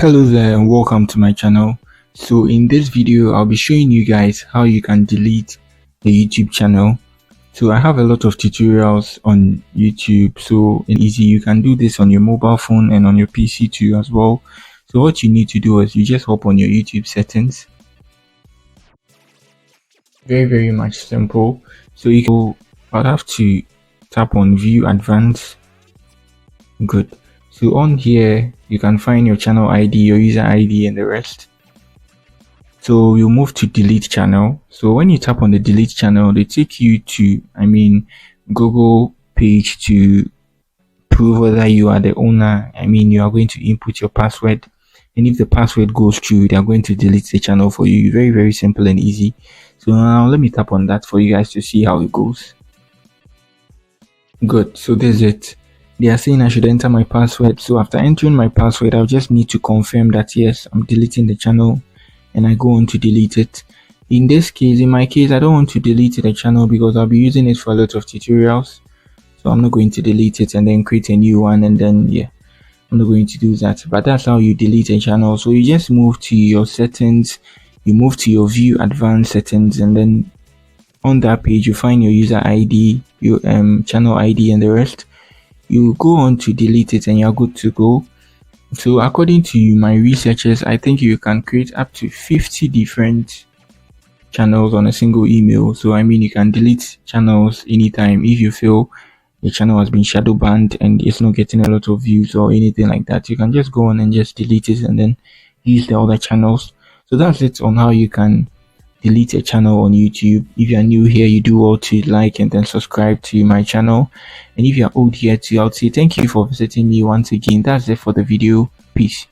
Hello there and welcome to my channel. So in this video I'll be showing you guys how you can delete the YouTube channel. So I have a lot of tutorials on YouTube, so it's easy. You can do this on your mobile phone and on your PC too as well. So what you need to do is you just hop on your YouTube settings. Very much simple. So I'll have to tap on view advanced. Good. So on here you can find your channel ID, your user ID and the rest. So you move to delete channel. So when you tap on the delete channel, they take you to Google page to prove whether you are the owner. You are going to input your password, and if the password goes through, they are going to delete the channel for you. Very simple and easy. So now let me tap on that for you guys to see how it goes. Good. So there's it. They are saying I should enter my password. So after entering my password, I'll just need to confirm that yes, I'm deleting the channel, and I go on to delete it. In my case, I don't want to delete the channel because I'll be using it for a lot of tutorials. So I'm not going to delete it and then create a new one, and then I'm not going to do that. But that's how you delete a channel. So you just move to your settings, you move to your view advanced settings, and then on that page you find your user ID, your channel ID and the rest. You go on to delete it and you're good to go. So according to my researchers, I think you can create up to 50 different channels on a single email. So you can delete channels anytime if you feel the channel has been shadow banned and it's not getting a lot of views or anything like that. You can just go on and just delete it and then use the other channels. So that's it on how you can delete a channel on YouTube. If you are new here, you do well to like and then subscribe to my channel. And if you are old here too, I would say thank you for visiting me once again. That's it for the video. Peace.